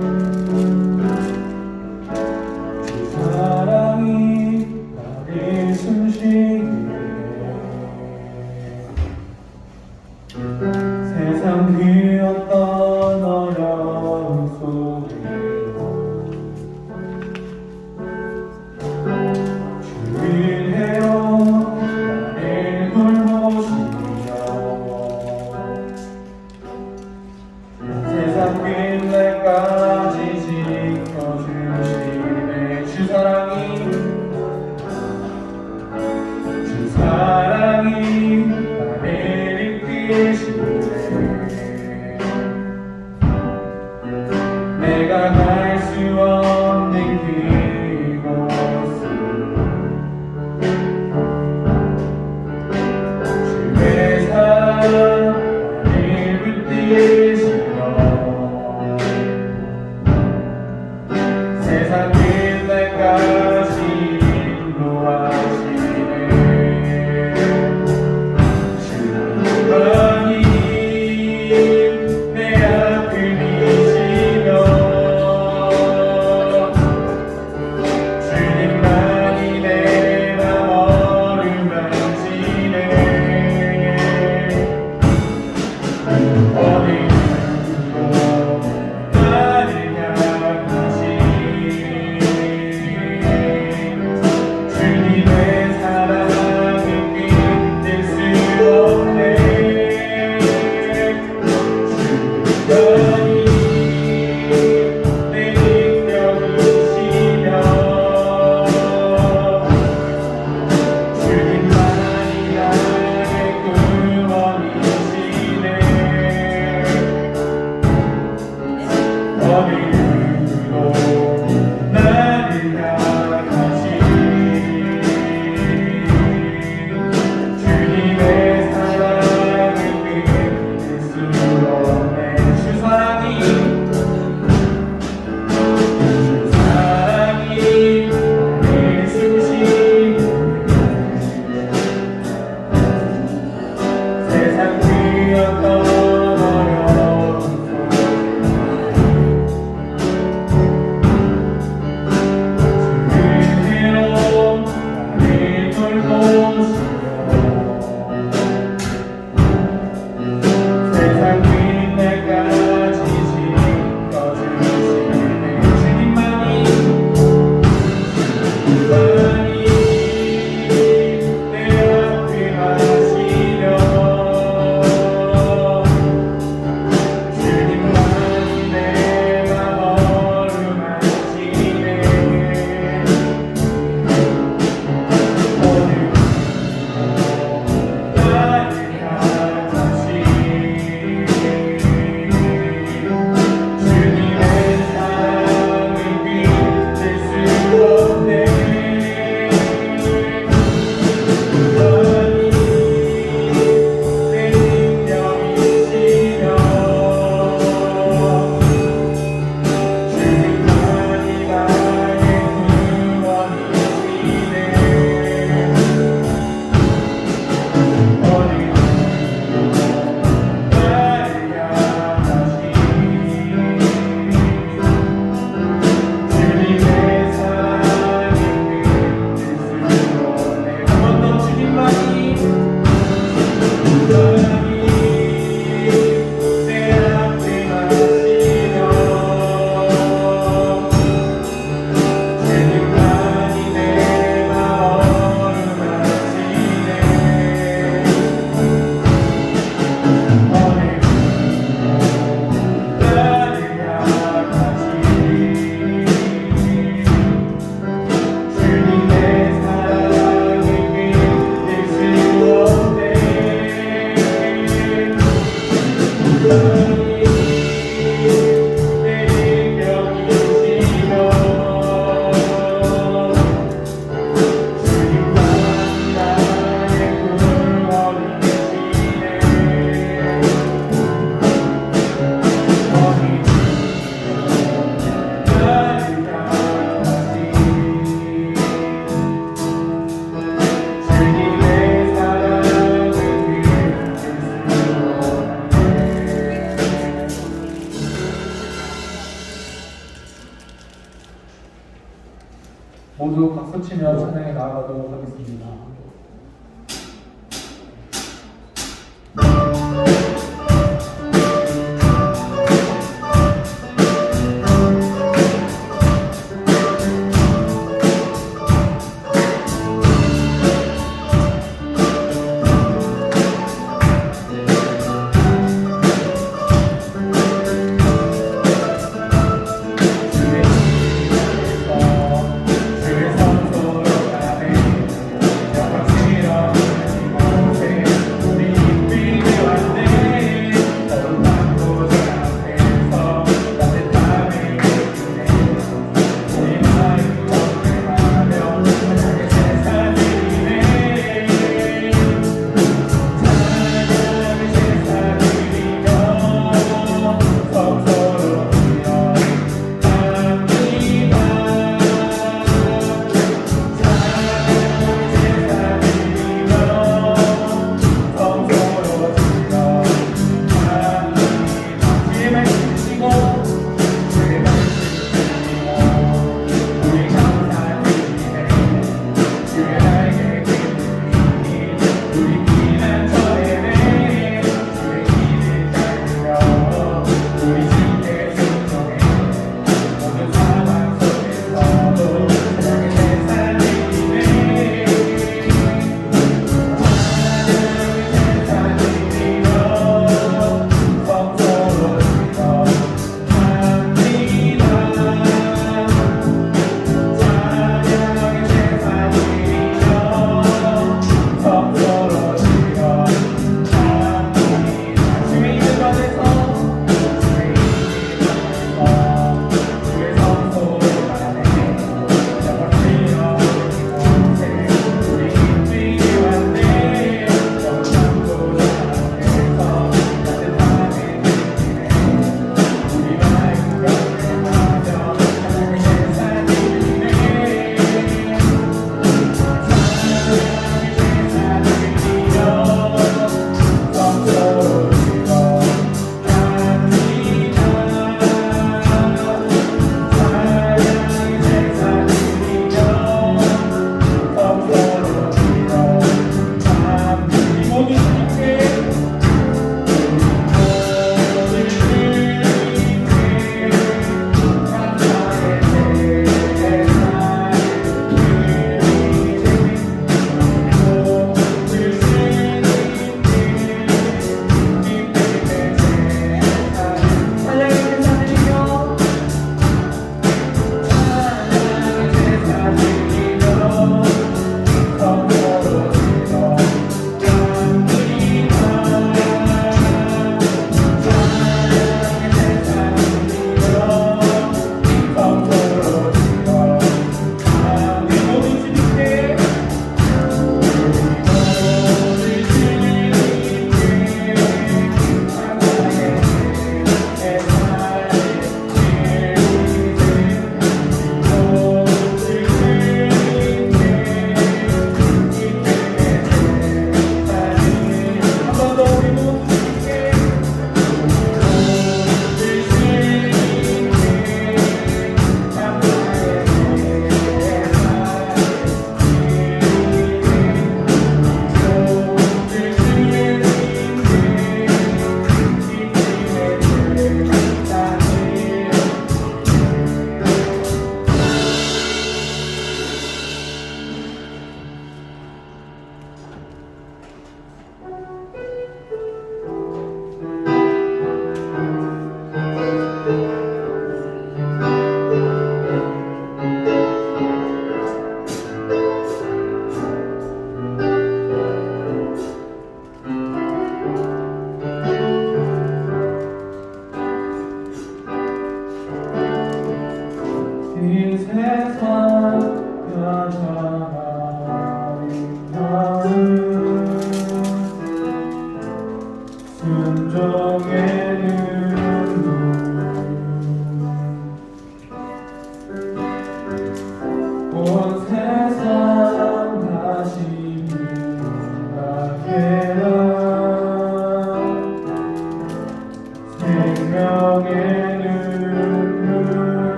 그 사랑이 나를 숨쉬게 세상 그 어떤 어려움 속에 주일해요 나를 돌보시며 세상 끝날까지 지켜주시네 주 사랑이 나를 이끄시네 내가 갈 수 없는 그곳을 주의 사랑 나를 붙드시며 세상 끝날까지 인도하시네 주님만이 내 앞을 이시며 주님만이 내 맘 어루만지네 어디로 나를 향하시 주님의 사랑은 끝낼 수 없네 주님만이 내 능력이시며 주님만이 나의 구원이시네 어디로 나를 향하시 주님의 사랑을 끝낼 수 없네 주 사랑이 나를 숨쉬게 세상 그 어떤 어려움 속에 모두 박수치며 찬양에 나아가도록 하겠습니다.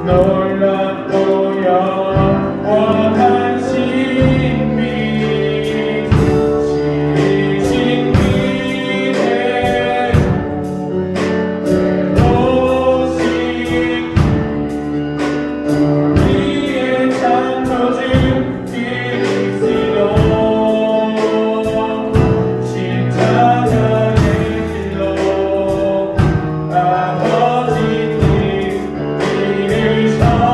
놀랍고 영원한 신비 지리신 길에 외로우신 우리의 창조주 그리스도 십자가의 길로 아버지님 이르셨네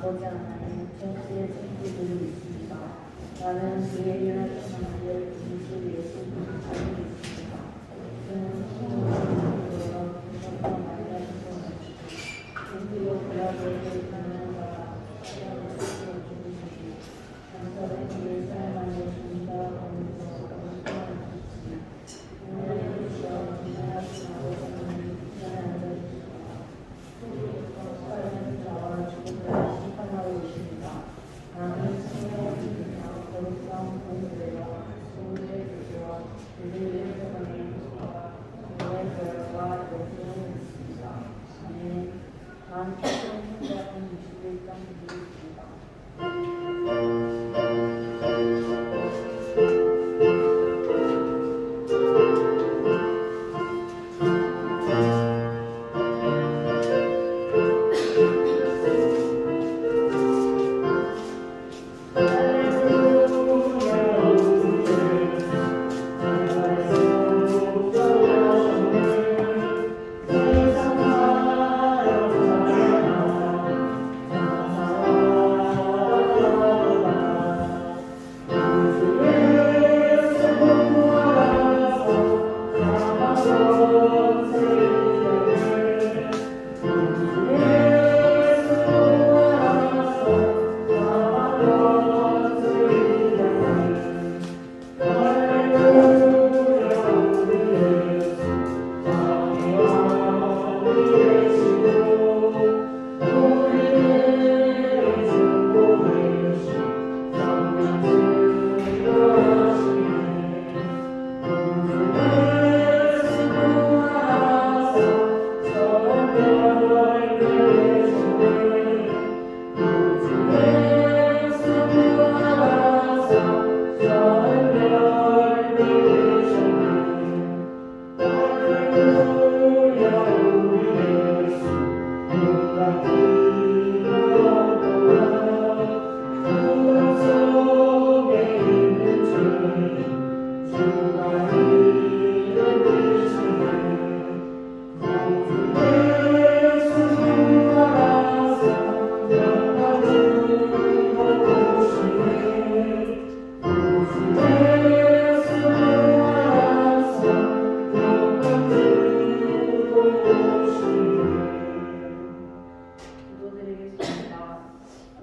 나오지 않아요. 천지의 친구들이 있습니다. 나는 그의 일하는 말을 진실 예수님을 알고 있습니다. 그는 성령으로 분석과 말하는 것이고 우리로 그라고를 듣는 자라 시간을 스스로 죽으시고 강설의 길을 사용하여 준다 하면서 소망을 주시니 오늘의 주여 진행하신 아버지는 편에 앉아주시고 살아있는 자와 죽은 자를 심판하고 계십니다. 나는 성령이나 거룩한 공부와 소유의 교제와 우리의 세상의 소수와 우리의 교회와 영생을 믿습니다. 아멘. 난 최종 행자는 21장 드리겠습니다.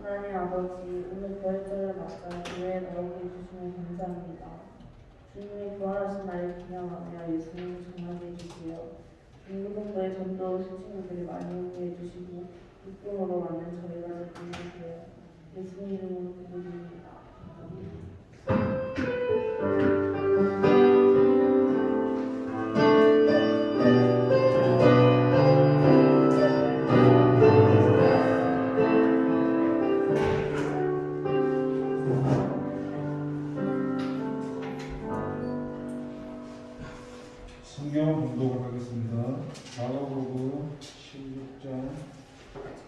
하나님 아버지, 오늘 별절을 맞아 교회에 나오게 해주시면 감사합니다. 주님이 부활하신 날을 기념하며 예수님을 전하게 해주세요. 중고등부의 전도 신친구들이 많이 오게 해주시고 기쁨으로 많은 저희가 되게 해주세요. 예수님 이름으로 기도드립니다. 성경 공독을 하겠습니다. 마가복음 16장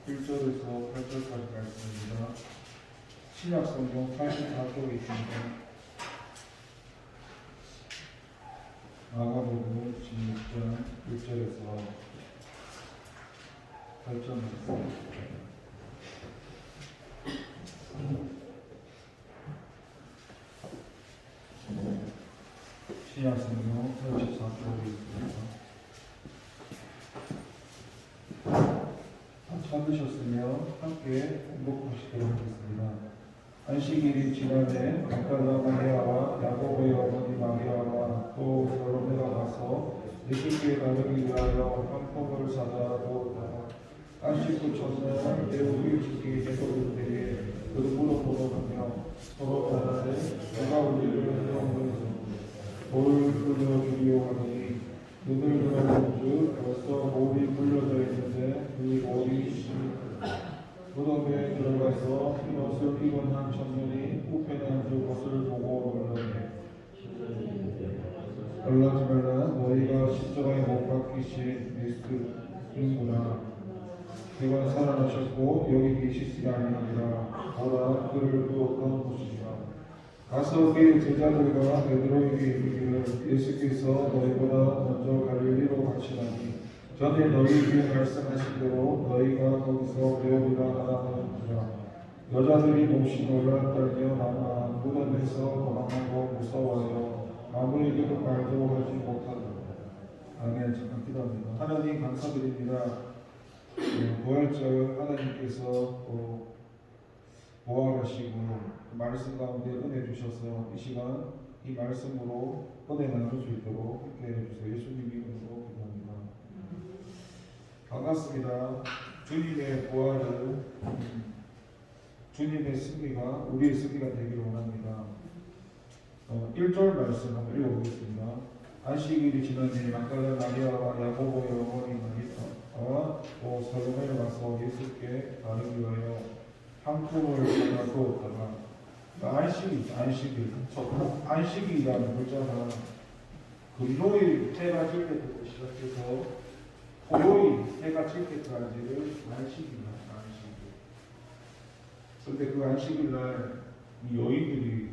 1절에서 8절까지 말씀입니다. 신약 성경 84쪽에 있습니다. 마가복음 16장 1절에서 8절 말씀. 신약 성경 84쪽에 있습니다. 찾으셨으면 함께 공독하시도록 하겠습니다. 안식일이 지나매 막달라 마리아와 야고보의 어머니 마리아와 또 살로메가 가서 예수께 가르기 위하여 한 포를 사다 두었다. 안식 후 첫날 배우기 주기 제도들에게 그룹으로 돌아가며 서로 말하되 내가 우리를 해놓은 뭘 흘려주리오 하니 눈을 들어본 즉 벌써 몰이 물려져 있는데 그 몰이 무덤에 들어가서 흰 옷을 입은 한 청년이 우편에 앉은 것을 보고 놀라네. 놀라지 말라. 너희가 십자가에 못 박히신 그리스도인구나. 그가 살아나셨고 여기 계시지 아니하니라. 보라 그를 누웠던 곳이니라. 가서 그의 제자들과 베드로에게 이르기를 예수께서 너희보다 먼저 갈릴리로 가시나니 전에 너희에게 말씀하신 대로 너희가 거기서 배우리라 하는구나. 여자들이 몹시 놀라 떨며 나가 무덤에서 도망하고 무서워하여 아무에게도 말도 하지 못하더라. 아멘. 잠깐 기도합니다. 하나님 감사드립니다. 부활절 하나님께서 또 보호하시고 말씀 가운데 은혜 주셔서 이 시간 이 말씀으로 은혜 나눌 수 있도록 함께 해주세요. 예수님 이름으로 기도합니다. 반갑습니다. 주님의 부활을 주님의 승리가 우리의 승리가 되기를 원합니다. 1절 말씀 한번 읽어보겠습니다. 안식일이 지난 뒤 막달라 마리아와 야고보의 어머니 마리아와 또 살로메에 와서 예수께 바르기 위하여 상품을 가져왔다가 안식일이라는 글자가 금요일 해가 질 때부터 시작해서 토요일 해가 질 때까지를 안식일이다. 그런데 그 안식일 날 이 여인들이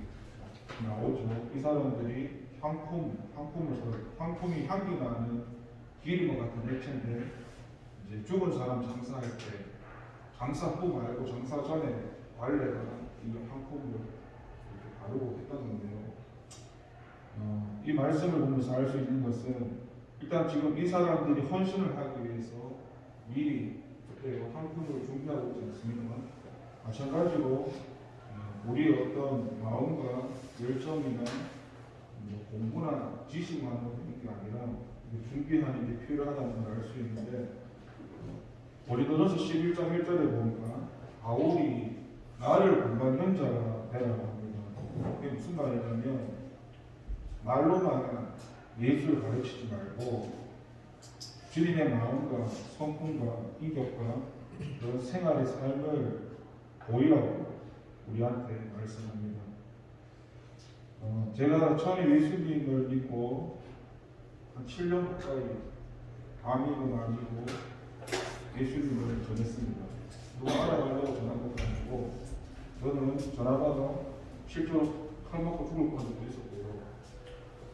나오죠. 이 사람들이 상품이 향기 나는 기름과 같은 액체인데 이제 죽은 사람 장사할 때 장사 후 말고 장사 전에 관례가 이 상품을 이렇게 바르고 했던 건데요. 이 말씀을 보면서 알 수 있는 것은 일단 지금 이 사람들이 헌신을 하기 위해서 미리 상품을 준비하고 있지 않습니까? 마찬가지로 우리의 어떤 마음과 열정이나 공부나 지식만 하는 게 아니라 준비하는 게 필요하다는 걸 알 수 있는데 고린도전서 11장 1절에 보니까 바울이 나를 공간 현자가 되라고 합니다. 그게 무슨 말이냐면 말로만 예수를 가르치지 말고 주님의 마음과 성품과 인격과 그런 생활의 삶을 보이라고 우리한테 말씀합니다. 제가 처음에 예수님을 믿고 한 7년 가까이 아미고 아니고 예수님을 전했습니다. 누가 알아가려고 전한 것도 아니고 저는 전화받아 실제로 칼 맞고 죽을 뻔한 적도 있었고요.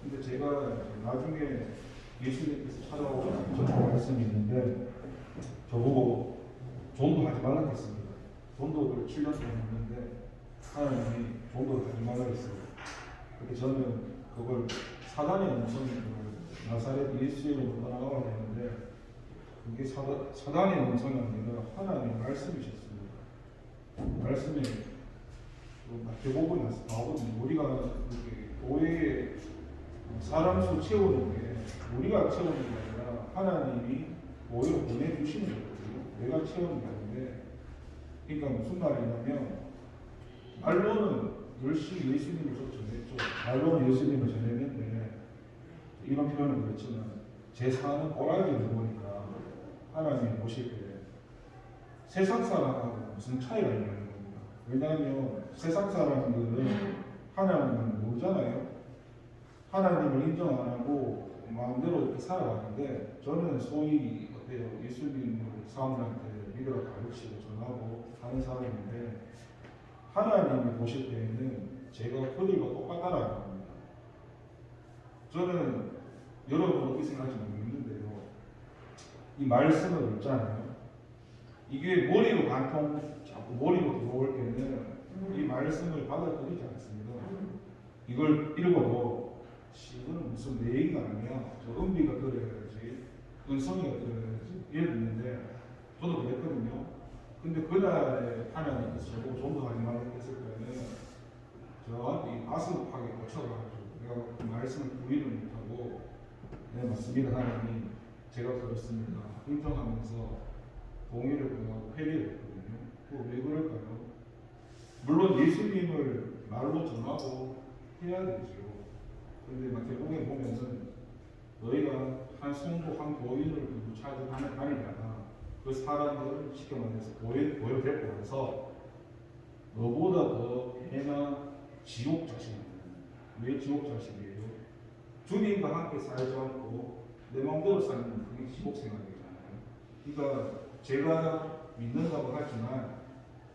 근데 제가 나중에 예수님께서 찾아오셔서 저한테 말씀이 있는데 저보고 전도하지 말라고 했습니다. 전도를 7년 동안 했는데 하나님이 전도를 하지 말라고 했어요. 그렇게 저는 그걸 사단의 음성인 걸 나사렛 예수의 이름으로 떠나가야 되는데 그게 사단의 음성이 아니라 하나님의 말씀이셨습니다. 말씀이 마태복음에 나오거든요. 우리가 교회에 사람 수 채우는 게 우리가 채우는 게 아니라 하나님이 교회로 보내주시는 거거든요. 내가 채우는 게 아닌데 그러니까 무슨 말이냐면 말로는 열심히 예수님을 전했죠. 말로는 예수님을 전했는데 이런 표현은 그렇지만 제 삶은 꼬라지를 보니까 하나님이 보실 때 세상 사람하고 무슨 차이가 있냐는 겁니다. 왜냐하면 세상 사람들은 하나님을 모르잖아요. 하나님을 인정 안 하고 마음대로 이렇게 살아가는데 저는 소위 어때요? 예수님을 사람들한테 믿으라 가르치고 전하고 하는 사람인데 하나님이 보실 때에는 제가 그들과 똑같다라는 겁니다. 저는 여러분 어떻게 생각하실지 모르겠는데요. 이 말씀을 읽잖아요. 이게 머리로 자꾸 머리로 들어올 때는 이 말씀을 받아들이지 않습니다. 이걸 읽어도 이건 무슨 내 얘기가 아니야. 저 은비가 들어야지, 은성이가 들어야지 예를 듣는데 저도 그랬거든요. 근데 그날에 하나님께서 저보고 전도하지 말라고 했을 때는 저한테 가슴팍에 꽂혀가지고 내가 그 말씀을 부인을 못하고 네 맞습니다 하나님 제가 그렇습니다 인정하면서 동의를 구하고 회개를 했거든요. 그거 왜 그럴까요? 물론 예수님을 말로 전하고 해야 되죠. 그런데 마태복음에 보면은 너희가 한 성도 한 교인을 두고 찾아다니다가 그 사람들을 시켜만해서 보여 데리고 와서 너보다 더 배나 지옥 자식이에요. 왜 지옥 자식이에요? 주님과 함께 살지 않고 내 마음대로 살면 그게 지옥 생활이잖아요. 그러니까 제가 믿는다고 하지만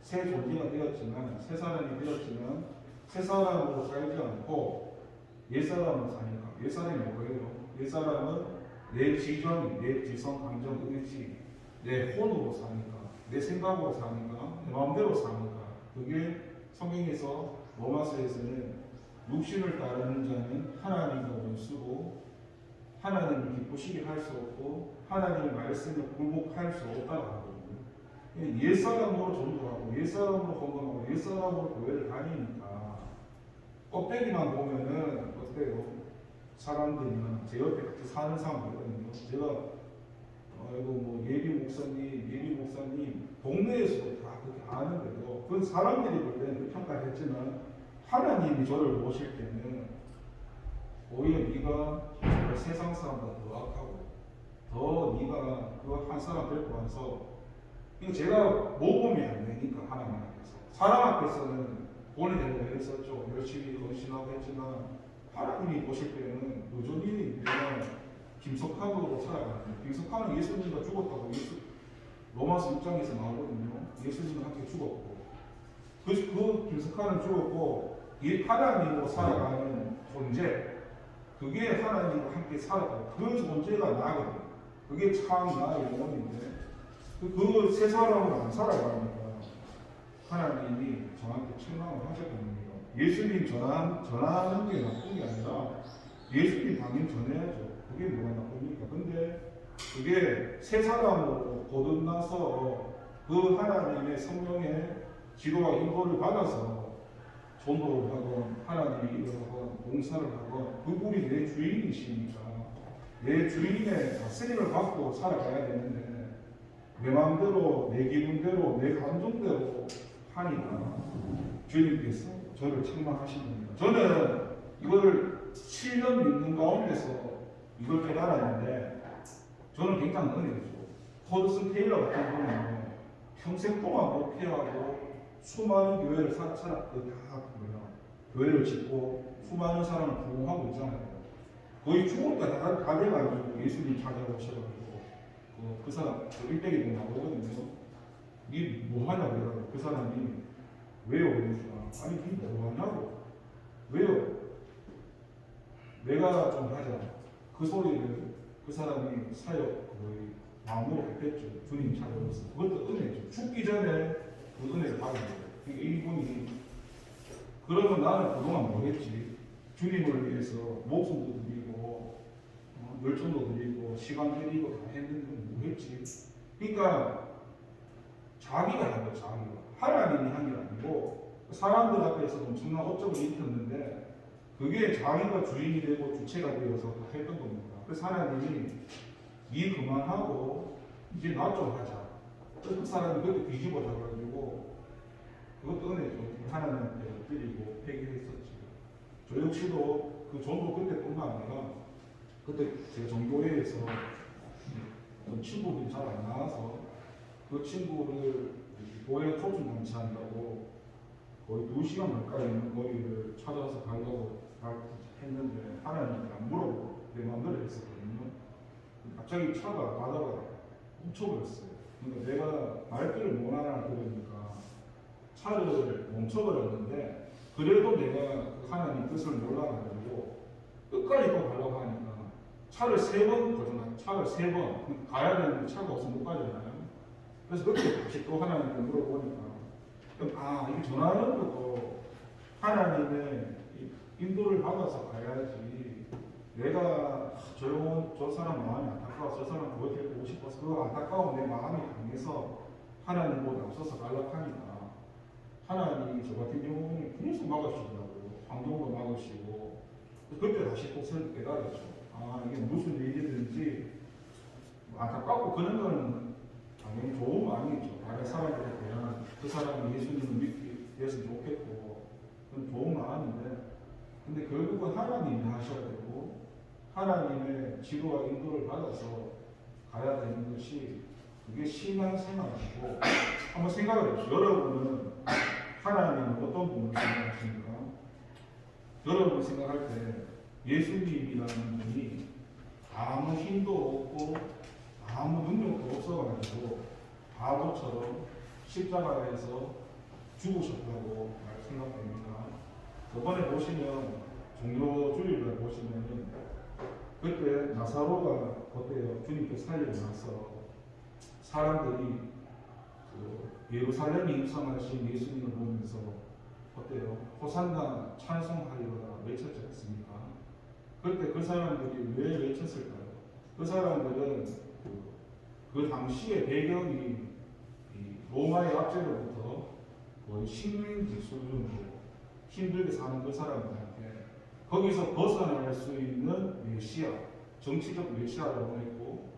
새 존재가 되었지만 새 사람이 되었지만 새 사람으로 살지 않고 옛 사람으로 사니까 옛 사람이 뭐예요? 옛 사람은 내 지정, 내 지성, 감정, 의지 내 혼으로 사니까 내 생각으로 사니까 내 마음대로 사니까 그게 성경에서 로마서에서는 육신을 따르는 자는 하나님과 쓰고 하나님을 기쁘시게 할 수 없고 하나님의 말씀을 굴복할 수 없다고 하거든요. 옛사람으로 전도하고 옛사람으로 건강하고 옛사람으로 교회를 다니니까 껍데기만 보면은 어때요? 사람들이나 제 옆에 같이 사는 사람들거든요. 제가 이거 뭐 예비 목사님 동네에서도 다 그렇게 아는데도 그 사람들이 볼 때는 그 평가를 했지만 하나님이 저를 보실 때는 오히려 네가 세상 사람보다 더 악하고 더 네가 그 한 사람 데리고 와서 이거 제가 모범이 안 되니까 하나님 앞에서 사람 앞에서는 본인대로 했었죠. 열심히 헌신하고 했지만 하나님이 보실 때는 여전히 그냥 김석환으로 살아가는 거예요. 김석환은 예수님과 죽었다고 로마서 6장에서 나오거든요. 예수님과 함께 죽었고 그 김석환은 죽었고 이 하나님으로 살아가는 존재 그게 하나님과 함께 살아가고 그 존재가 나거든요. 그게 참 나의 영혼인데 그 세 사람으로 안 살아가니까 하나님이 저한테 책망을 하셨거든요. 예수님 전하는 게 나쁜 게 아니라 예수님 당연히 전해야죠. 그게 뭐가 나쁩니까? 근데 그게 세 사람으로 거듭나서 그 하나님의 성령의 지도와 인도를 받아서 전도를 하건 하나님의 일을 하건 봉사를 하건 그분이 내 주인이시니까 내 주인의 다스림을 받고 살아가야 되는데 내 마음대로 내 기분대로 내 감정대로 하니까 주님께서 저를 책망하신 겁니다. 저는 이걸 7년 믿는 가운데서 이걸 깨달았는데 저는 굉장히 은혜죠. 허드슨 테일러 같은 분은 평생 동안 목회하고 수많은 교회를 교회를 짓고 수많은 사람을 부흥하고 있잖아요. 거의 죽을 때 다 돼가지고 예수님 찾아오셔가지고 그 사람 일대기도 나오거든요. 니 뭐하냐고 그러고 그 사람이 왜요? 그러니까 아니 니 뭐하냐고 왜요? 내가 좀 하자. 그 소리를 그 사람이 사역 거의 마음으로 했겠죠. 주님 찾아오셨어. 그것도 은혜죠. 죽기 전에 그 은혜를 받은 거예요. 이분이 그러면 나는 그동안 뭐 했지? 주님을 위해서 목숨도 드리고 열정도 드리고 시간 드리고 다 했는데 뭐 했지? 그러니까 자기가 한 거예요. 자기가. 하나님이 한 게 아니고 사람들 앞에서 엄청난 업적을 일으켰는데 그게 자기가 주인이 되고 주체가 되어서 했던 겁니다. 그래서 하나님이 이 그만하고 이제 나 좀 하자. 그 사람이 그때 뒤집어져가지고 그것도 은혜죠. 하나님한테 엎드리고 회개했었지. 저 역시도 그 전도 그때뿐만 아니라 그때 제가 전교회에서 어떤 친구들이 잘 안 나와서 그 친구를 교회 초청 방치한다고 거의 2시간 가까이 있는 거리를 찾아서 가려고 했는데 하나님한테 안 물어보고 내 마음대로 했었거든요. 갑자기 차가 가다가 멈춰버렸어요. 그러니까 내가 말귀를 못 알아들으니까 차를 멈춰버렸는데 그래도 내가 하나님 뜻을 몰라가지고 끝까지 또 가려고 하니까 차를 3번 거듭나 차를 3번 가야 되는데 차가 없으면 못 가잖아요. 그래서 그때 다시 또 하나님께 물어보니까 이게 전하는 것도 하나님의 인도를 받아서 가야지 내가 저 사람 마음이 안타까워서 저 사람 그거 데리고 싶어서 그 안타까운 내 마음이 강해서 하나님보다 앞서서 갈락하니까 하나님이 저 같은 경우는 계속 막으시더라고요. 방송도 막으시고 그때 다시 또 새롭게 깨달았죠. 이게 무슨 일이든지 안타깝고 그런 거는 당연히 좋은 마음이죠. 다른 사람들에 대한 그 사람이 예수님을 믿기 위해서 좋겠고 그건 좋은 마음인데 근데 결국은 하나님이 하셔야 되고 하나님의 지도와 인도를 받아서 가야 되는 것이 그게 신앙생활이고 한번 생각을 해보세요. 여러분은 하나님은 어떤 분을 생각하십니까? 여러분 생각할 때 예수님이라는 분이 아무 힘도 없고 아무 능력도 없어가지고 바보처럼 십자가에서 죽으셨다고 생각됩니다. 저번에 보시면 종료 주일날 보시면은 그때 나사로가 그때 주님께 살리고 나서 사람들이 그 예루살렘에 입성하신 예수님을 보면서 어때요? 호산나 찬송하리라 외쳤지 않습니까? 그때 그 사람들이 왜 외쳤을까요? 그 사람들은 그 당시의 배경이 이 로마의 압제로부터 거의 식민지 수준으로 힘들게 사는 그 사람들한테 거기서 벗어날 수 있는 메시아, 정치적 메시아라고 했고,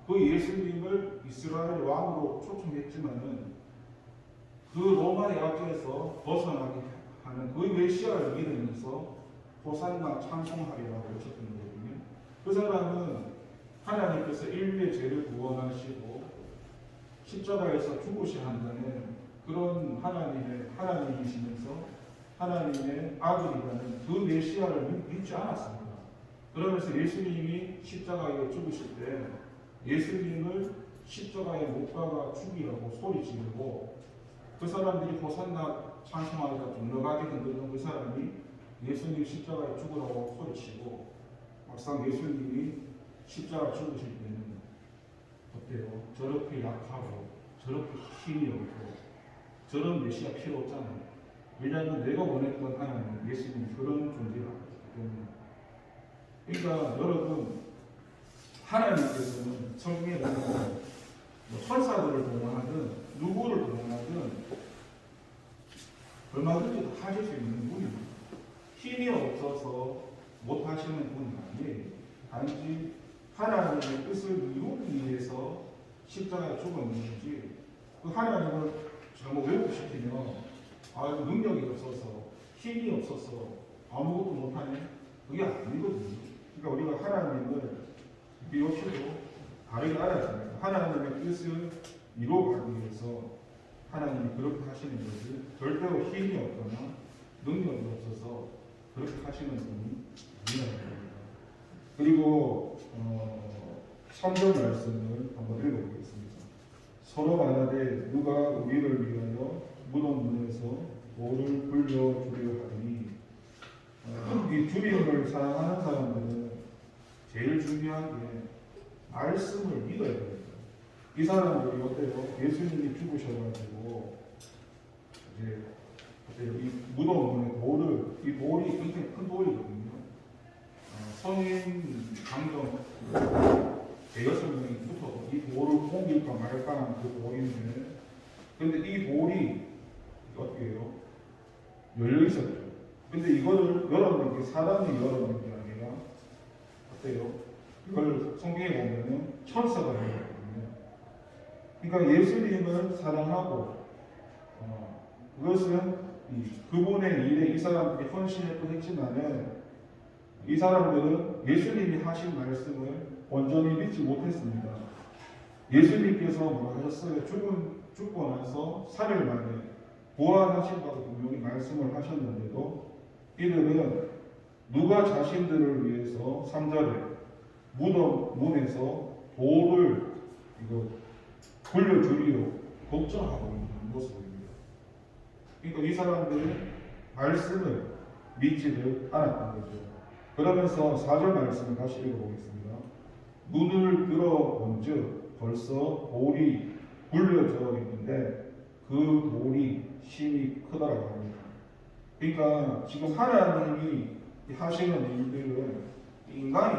그 예수님을 이스라엘 왕으로 초청했지만은 그 로마의 압제에서 벗어나게 하는 그 메시아를 믿으면서 호산나 찬송하리라고 외쳤던 거거든요. 그 사람은 하나님께서 인류의 죄를 구원하시고 십자가에서 죽으셔야 한다는 그런 하나님이시면서 하나님의 아들이라는 그 메시아를 믿지 않았습니다. 그러면서 예수님이 십자가에 죽으실 때 예수님을 십자가에 못 박아 죽이라고 소리 지르고, 그 사람들이 호산나 찬송하리라 넉넉하게 흔들던 그 사람이 예수님 십자가에 죽으라고 소리치고, 막상 예수님이 십자가 죽으실 때는 어때요? 저렇게 약하고 저렇게 힘이 없고 저런 메시아 필요 없잖아요. 왜냐하면 내가 원했던 하나님 예수님 그런 존재가 아니기 때문에. 그러니까 여러분, 하나님께서는 성경에 보면 천사들을 동원하든 누구를 동원하든 얼마든지 다 하실 수 있는 분입니다. 힘이 없어서 못 하시는 분이 아니에요. 단지 하나님의 뜻을 이루기 위해서 십자가에 죽었는지, 그 하나님을 잘못 외우시키면 능력이 없어서 힘이 없어서 아무것도 못하네, 그게 아니거든요. 그러니까 우리가 하나님을 비교치도 다르게 알아야 됩니다. 하나님의 뜻을 이루어가기 위해서 하나님이 그렇게 하시는 것을 절대로 힘이 없거나 능력이 없어서 그렇게 하시는 분이 아니라는 겁니다. 그리고 3절 말씀을 한번 읽어보겠습니다. 서로 말하되 누가 우리를 위하여 무덤 문에서 돌을 굴려주려 하니, 이 주님을 사랑하는 사람들은 제일 중요한 게 말씀을 믿어야 됩니다. 이 사람들이 어때요? 예수님이 죽으셔가지고 이제 어때요? 이 무덤 문에 이 돌이 굉장히 큰 돌이거든요. 성인 강정 대여섯 명이 붙어서 이 돌을 옮길까 말까 하는 그 돌인데, 근데 이 돌이 어떻게 해요? 열려 있었죠. 근데 이거를 열어놓은 게 사람이 열어놓은 게 아니라 어때요? 이걸 성경에 보면은 천사가 열었거든요. 그러니까 예수님을 사랑하고 그것은 그분의 일에 이 사람들이 헌신했고 했지만은 이 사람들은 예수님이 하신 말씀을 온전히 믿지 못했습니다. 예수님께서 뭐라 하셨어요? 죽고 나서 3일 만에 부활하신다고 분명히 말씀을 하셨는데도 이들은 누가 자신들을 위해서 3절에 무덤 문에서 돌을 굴려주리요 걱정하고 있는 모습입니다. 그러니까 이 사람들은 말씀을 믿지를 않았던 거죠. 그러면서 4절 말씀을 다시 읽어보겠습니다. 눈을 들어본즉 벌써 돌이 굴려져 있는데 그 돌이 심히 크다라고 합니다. 그러니까 지금 하나님이 하시는 일들은 인간이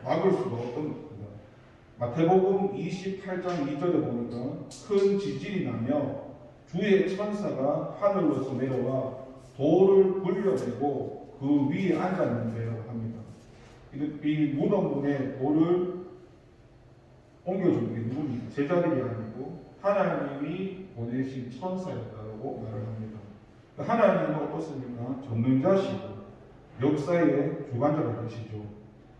막을 수가 없던 겁니다. 마태복음 28장 2절에 보니까 큰 지진이 나며 주의 천사가 하늘로서 내려와 돌을 굴려내고 그 위에 앉았는데요 합니다. 이 무덤 문에 돌을 옮겨준 게 누굽니까? 제자들이 아니고 하나님이 보내신 천사였다고 말을 합니다. 하나님은 어떻습니까? 전능자시고 역사의 주관자가 되시죠.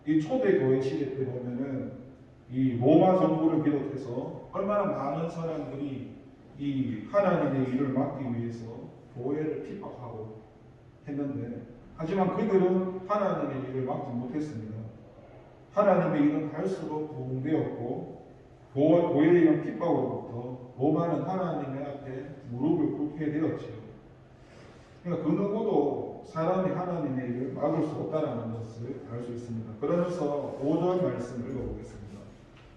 이 초대교회 시대 때 보면은 이 로마 정부를 비롯해서 얼마나 많은 사람들이 이 하나님의 일을 막기 위해서 교회를 핍박하고 했는데, 하지만 그들은 하나님의 일을 막지 못했습니다. 하나님의 일은 할수록 부흥되었고 교회의 이런 핍박으로부터 로마는 하나님의 앞에 무릎을 꿇게 되었지요. 그러니까 그 누구도 사람이 하나님의 일을 막을 수 없다는 것을 알 수 있습니다. 그러면서 5절 말씀을 읽어보겠습니다.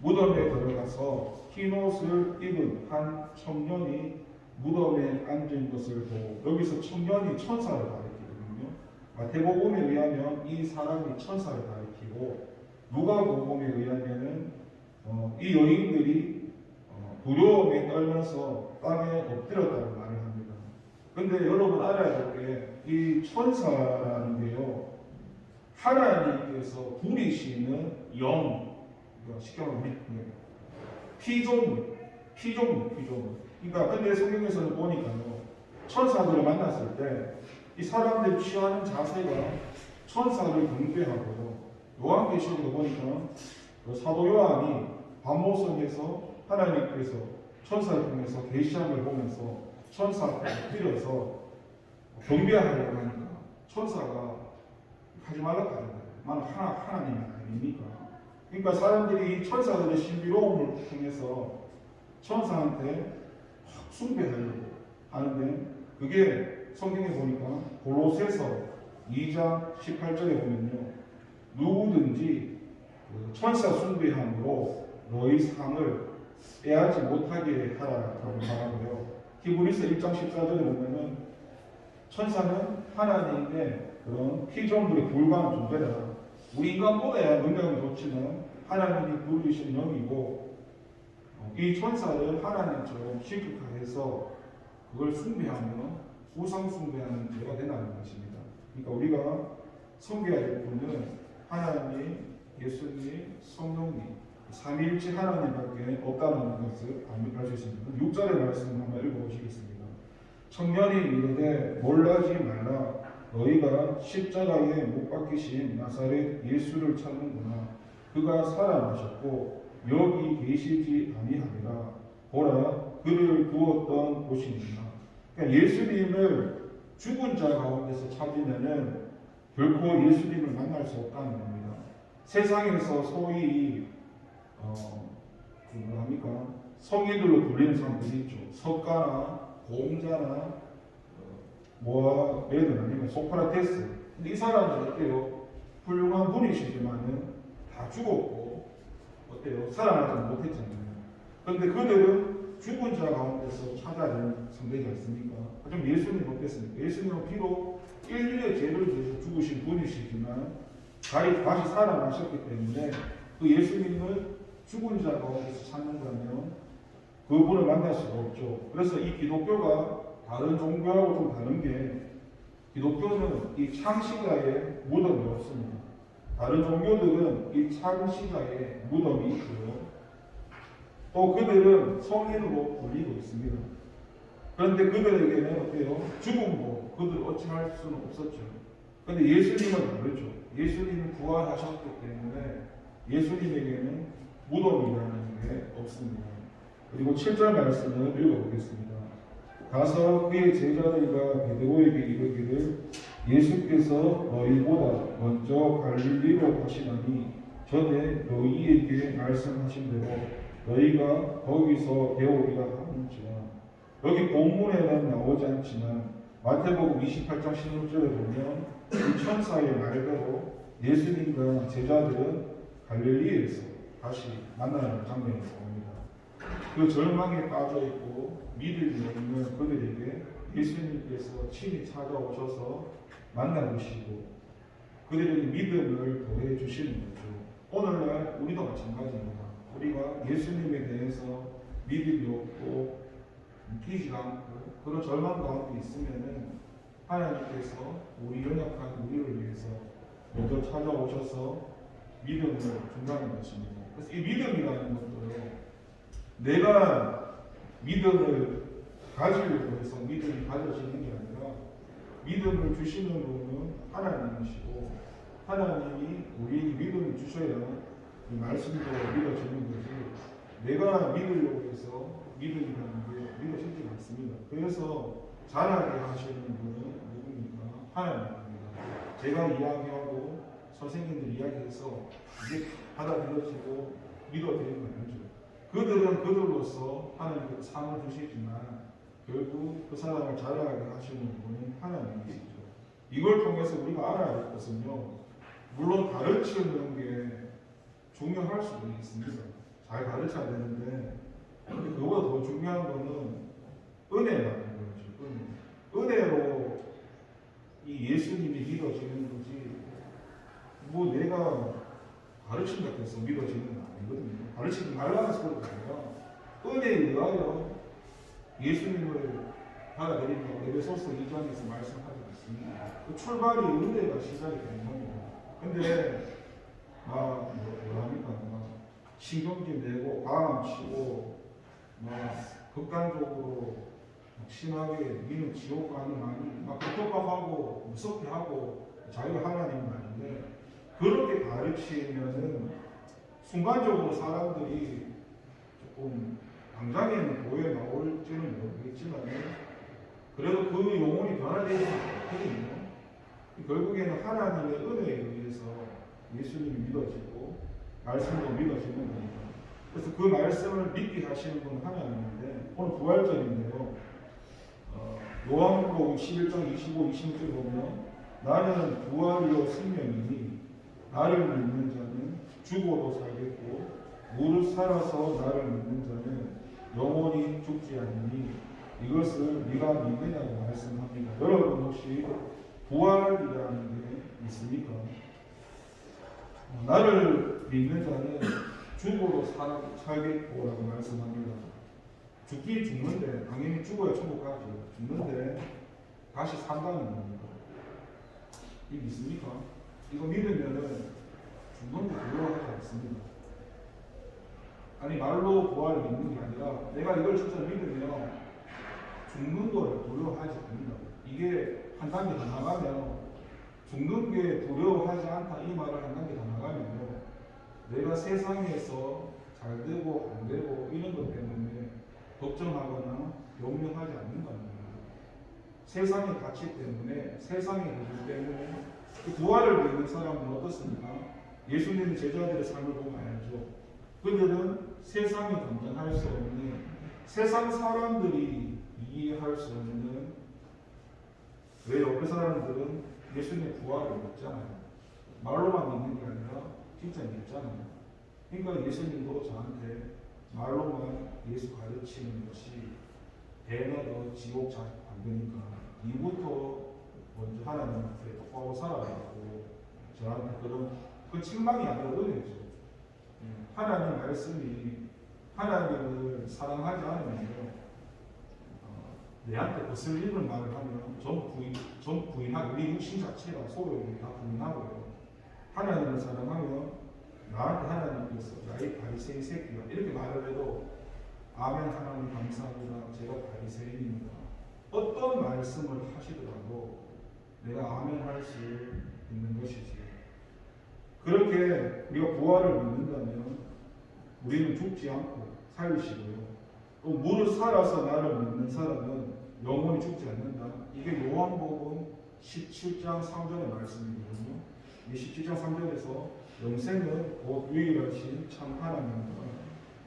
무덤에 들어가서 흰 옷을 입은 한 청년이 무덤에 앉은 것을 보고, 여기서 청년이 천사를 가리키거든요. 마태복음에 의하면 이 사람이 천사를 가리키고, 누가복음에 의하면은 이 여인들이 두려움에 떨면서 땅에 엎드렸다고 말을 합니다. 근데 여러분 알아야 될 게, 이 천사라는 게요, 하나님께서 부리시는 영, 쉽게 말하면 피조물. 그러니까 근데 성경에서는 보니까요, 천사들을 만났을 때 이 사람들이 취하는 자세가 천사를 경배하고요. 요한계시록에 보니까 사도 요한이 밤모성에서 하나님께서 천사를 통해서 계시함을 보면서 천사 앞에 엎드려서 경배하려고 하니까 천사가 하지 말라고 하잖아요. 나는 하나님 아닙니까? 그러니까 사람들이 이 천사들의 신비로움을 통해서 천사한테 숭배하려고 하는데, 그게 성경에 보니까 골로새서 2장 18절에 보면요, 누구든지 천사 숭배함으로 너희 상을 빼앗지 못하게 하라라고 말하고요. 히브리서 1장 14절에 보면은 천사는 하나님의 그런 피조물에 불과한 존재다. 우리 인간보다야 능력은 좋지만 하나님이 부르신 영이고, 이 천사를 하나님처럼 신격화해서 그걸 숭배하면 우상 숭배하는 죄가 된다는 것입니다. 그러니까 우리가 섬겨야 될 분은 하나님, 예수님, 성령님, 삼위일체 하나님밖에 없다는 것을 알 수 있습니다. 6절의 말씀 한번 읽어보시겠습니다. 청년이 이르되 놀라지 말라. 너희가 십자가에 못 박히신 나사렛 예수를 찾는구나. 그가 살아나셨고 여기 계시지 아니하리라. 보라, 그를 두었던 곳이니라. 그러니까 예수님을 죽은 자 가운데서 찾으면은 결코 예수님을 만날 수 없다는 겁니다. 세상에서 소위 성인들로 불리는 사람들이 있죠. 석가나 공자나 모아 메든 아니면 소크라테스. 근데 이 사람들은 어때요? 훌륭한 분이시지만은 다 죽었고 어때요? 살아나지 못했잖아요. 그런데 그들은 죽은 자 가운데서 찾아낸 상대가 있습니까? 하지만 예수님은 어땠습니까? 예수님은 비록 인류의 죄를 위해서 죽으신 분이시지만 다시 살아나셨기 때문에 그 예수님을 죽은 자 가운데서 찾는다면 그분을 만날 수가 없죠. 그래서 이 기독교가 다른 종교하고 좀 다른 게, 기독교는 이 창시자에 무덤이 없습니다. 다른 종교들은 이 창시자에 무덤이 있고요. 또 그들은 성인으로 불리고 있습니다. 그런데 그들에게는 어때요? 죽음도 그들 어찌할 수는 없었죠. 그런데 예수님은 다르죠. 예수님은 부활하셨기 때문에 예수님에게는 무덤이라는 게 없습니다. 그리고 7절 말씀을 읽어보겠습니다. 가서 그의 제자들과 베드로에게 이르기를 예수께서 너희보다 먼저 갈릴리로 가시나니 전에 너희에게 말씀하신 대로 너희가 거기서 배우리라 하는지라. 여기 본문에는 나오지 않지만 마태복음 28장 16절에 보면 이 천사의 말대로 예수님과 제자들은 갈릴리에서 다시 만나는 장면이 나옵니다. 그 절망에 빠져있고 믿음이 없는 그들에게 예수님께서 친히 찾아오셔서 만나주시고 그들에게 믿음을 더해 주시는 거죠. 오늘날 우리도 마찬가지입니다. 우리가 예수님에 대해서 믿음이 없고 믿기지 않고 그런 절망 가운데 있으면은 하나님께서 우리 연약한 우리를 위해서 먼저 찾아오셔서 믿음을 준다는 것입니다. 그래서 이 믿음이라는 것도요, 내가 믿음을 가지려고 해서 믿음이 가져지는 게 아니라 믿음을 주시는 분은 하나님이시고 하나님이 우리에게 믿음을 주셔야 이 말씀도 믿어지는 거지, 내가 믿으려고 해서 믿음이라는 게 믿어지지 않습니다. 그래서 잘하게 하시는 분은 누굽니까? 하나님입니다. 제가 이야기하고 선생님들 이야기해서 이게 받아들여지고 믿어지는 건 아니죠. 그들은 그들로서 하나님께서 상을 주시지만 결국 그 사람을 자라게 하시는 분은 하나님이시죠. 이걸 통해서 우리가 알아야 될 것은요, 물론 가르치는 게 중요할 수도 있습니다. 잘 가르쳐야 되는데, 근데 그거보다 더 중요한 거는 은혜라는 거죠. 은혜로 이 예수님이 믿어지는 거지, 뭐 내가 가르친다고 해서 믿어지는 건 아니거든요. 가르치지 말라는 소리가 아니라 은혜에 의하여 예수님을 받아들인다고 에베소서 2장에서 말씀하지 않습니다. 그 출발이 은혜가 시작이 되는 겁니다. 근데 뭐랍니까? 신경질 내고 바람 치고 극단적으로 심하게 니는 지옥 가니 많이 막 협박하고 무섭게 하고 자기가 하나님은 아닌데, 그렇게 가르치면은 순간적으로 사람들이 조금 당장에는 보여 나올지는 모르겠지만 그래도 그 영혼이 변화되지 않거든요. 결국에는 하나님의 은혜에 의해서 예수님이 믿어지고 말씀도 믿어지는 겁니다. 그래서 그 말씀을 믿게 하시는 분은 하나님인데, 오늘 부활절인데요. 요한복음 11장 25, 26절 보면 나는 부활이요 생명이니 나를 믿는 자는 죽어도 살겠고 무릇 살아서 나를 믿는 자는 영원히 죽지 않으니 이것을 네가 믿느냐고 말씀합니다. 여러분 혹시 부활이라는 게 있습니까? 나를 믿는 자는 죽어도 살겠고라고 말씀합니다. 죽긴 죽는데 당연히 죽어야 천국 가죠. 죽는데 다시 산다는 겁니다. 이거 믿습니까? 이거 믿으면은 죽는 거 두려워하지 않습니다. 아니 말로 부활을 믿는 게 아니라 내가 이걸 진짜 믿으면 죽는 거를 두려워하지 않는다. 이게 한 단계 더 나가면 죽는 게 두려워하지 않다 이 말을 한 단계 더 나가면요, 내가 세상에서 잘 되고 안 되고 이런 것 때문에 걱정하거나 염려하지 않는다는 겁니다. 세상의 가치 때문에, 세상의 도구 때문에. 그 부활을 믿는 사람은 어떻습니까? 예수님 제자들의 삶을 보면 알죠. 그들은 세상이 감당할 수 없는, 세상 사람들이 이해할 수 없는, 왜요? 그 사람들은 예수님의 부활을 믿잖아요. 말로만 믿는 게 아니라 진짜 믿잖아요. 그러니까 예수님도 저한테 말로만 예수 가르치는 것이 배너도 지옥 잘 안 되니까 이부터 먼저 하나님 앞에 똑바로 살아가고 저한테 그 책망이 아니라 은혜죠. 하나님 말씀이 하나님을 사랑하지 않으면요, 내한테 거슬리는 말을 하면 전 부인하고 우리 육신 자체가 소욕이 다 부인하고요. 하나님을 사랑하면 나한테 하나님께서 야이 바리새인 새끼야 이렇게 말을 해도 아멘 하나님 감사합니다. 제가 바리새인입니다. 어떤 말씀을 하시더라도 내가 아멘 할 수 있는 것이지. 그렇게 우리가 부활을 믿는다면 우리는 죽지 않고 살리시고요. 또 무릇 살아서 나를 믿는 사람은 영원히 죽지 않는다. 이게 요한복음 17장 3절의 말씀이거든요. 이 17장 3절에서 영생은 곧 유일하신 참 하나님과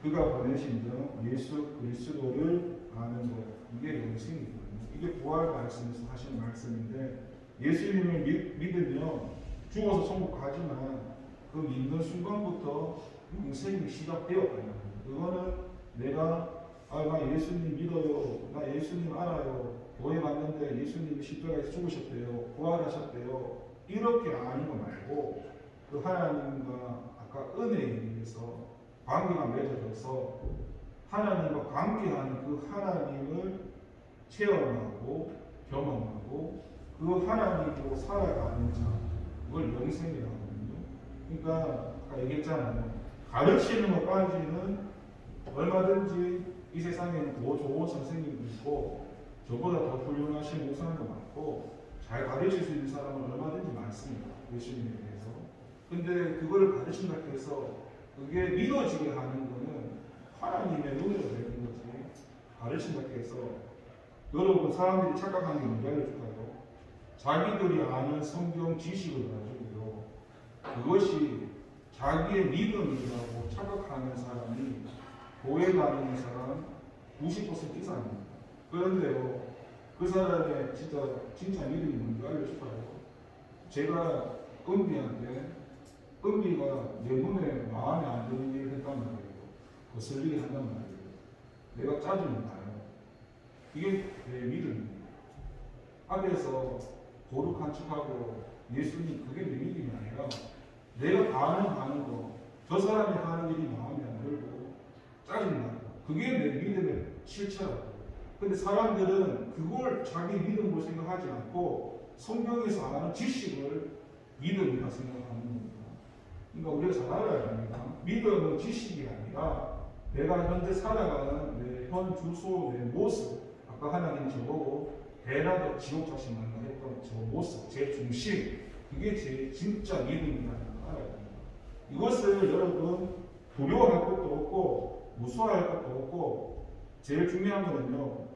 그가 보내신 자 예수 그리스도를 아는 것, 이게 영생이거든요. 이게 부활 말씀에서 하시는 말씀인데, 예수님을 믿으면 죽어서 천국 가지만 그 믿는 순간부터 영생이 시작되었다는 거예요. 그거는 내가 나 예수님 믿어요, 나 예수님 알아요, 교회 갔는데 예수님이 십자가에서 죽으셨대요, 부활하셨대요, 이렇게 아는 거 말고 그 하나님과 아까 은혜에 의해서 관계가 맺어져서 하나님과 관계하는 그 하나님을 체험하고 경험하고 그 하나님으로 살아가는 자, 그걸 영생이라고 하거든요. 그러니까 아까 얘기했잖아요. 가르치는 것까지는 얼마든지 이 세상에는 더 좋은 선생님도 있고 저보다 더 훌륭하신 목사님도 많고 잘 가르칠 수 있는 사람은 얼마든지 많습니다. 예수님에 대해서. 근데 그걸 가르친다고 해서 그게 믿어지게 하는 거는 하나님의 은혜가 되는 거지. 가르친다고 해서 여러분 사람들이 착각하는 게 뭔지 알려줄까요? 자기들이 아는 성경 지식을 가지고요, 그것이 자기의 믿음이라고 착각하는 사람이 교회 다니는 사람 90% 이상입니다. 그런데요, 그 사람의 진짜 믿음이 뭔지 알려줄까요? 제가 은비한테 은비가 내 눈에 마음에 안 드는 일을 했단 말이에요. 거슬리게 한단 말이에요. 내가 짜증을 나요. 이게 내 믿음입니다. 앞에서 거룩한 척하고 예수님 그게 내 믿음이 아니라 내가 하는 거, 저 사람이 하는 일이 마음에 안 들고 짜증나고 그게 내 믿음의 실체라고. 근데 사람들은 그걸 자기 믿음으로 생각하지 않고 성경에서 하는 지식을 믿음이라 생각하는 겁니다. 그러니까 우리가 잘 알아야 합니다. 믿음은 지식이 아니라 내가 현재 살아가는 내 현 주소, 내 모습, 아까 하나님 저보고 대낮에 지옥 자신 만나 했던 저 모습, 제 중심, 그게 제 진짜 믿음이라는 걸 알아야 됩니다. 이것을 여러분 두려워할 것도 없고 무서워할 것도 없고 제일 중요한 거는요,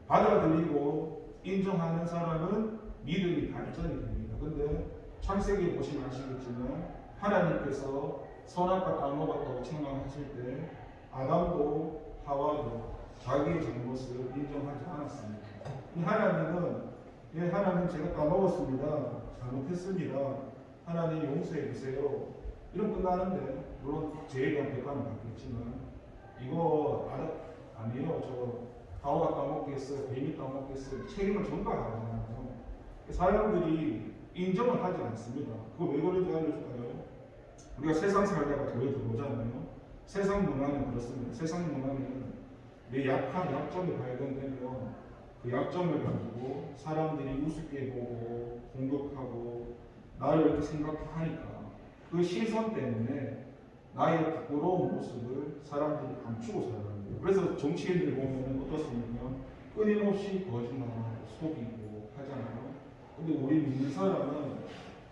받아들이고 인정하는 사람은 믿음이 발전이 됩니다. 근데 창세기 보시면 아시겠지만 하나님께서 선악과 까먹었다고 책망하실 때 아담도 하와도 자기의 잘못을 인정하지 않았습니다. 하나님 제가 까먹었습니다. 잘못했습니다. 하나님 용서해 주세요. 이런 끝나는데 물론 죄에 대한 대가는 받겠지만 이거 아니에요. 저 하와가 까먹겠어요. 뱀이 까먹겠어요. 책임을 전가하잖아요. 사람들이 인정을 하지 않습니다. 그거 왜 그런지 알려줄까요? 우리가 세상 살다가 교회 들어오잖아요. 세상 문화는 그렇습니다. 세상 문화는 내 약한 약점이 발견되면 그 약점을 가지고 사람들이 우습게 보고 공격하고 나를 이렇게 생각하니까 그 시선 때문에 나의 부끄러운 모습을 사람들이 감추고 살아가는 거예요. 그래서 정치인들 보면 어떻습니까? 끊임없이 거짓말하고 속이고 하잖아요. 근데 우리 믿는 사람은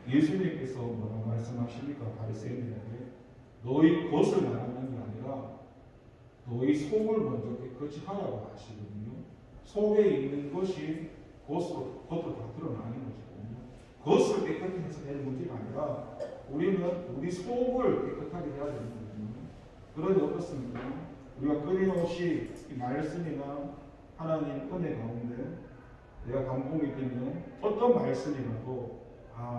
예수님께서 뭐라고 말씀하십니까? 바리새인들에게 너희 겉을 말하는 게 아니라 너희 속을 먼저 깨끗이 하라고 하시거든요. 속에 있는 것이 겉으로 다 드러나는 것이거든요. 겉을 깨끗히 해서 될 문제가 아니라 우리는 우리 속을 깨끗하게 해야 되는 거거든요. 그러니 어떻습니까? 우리가 끊임없이 이 말씀이나 하나님 은혜 가운데 내가 감동이 되면 어떤 말씀이라도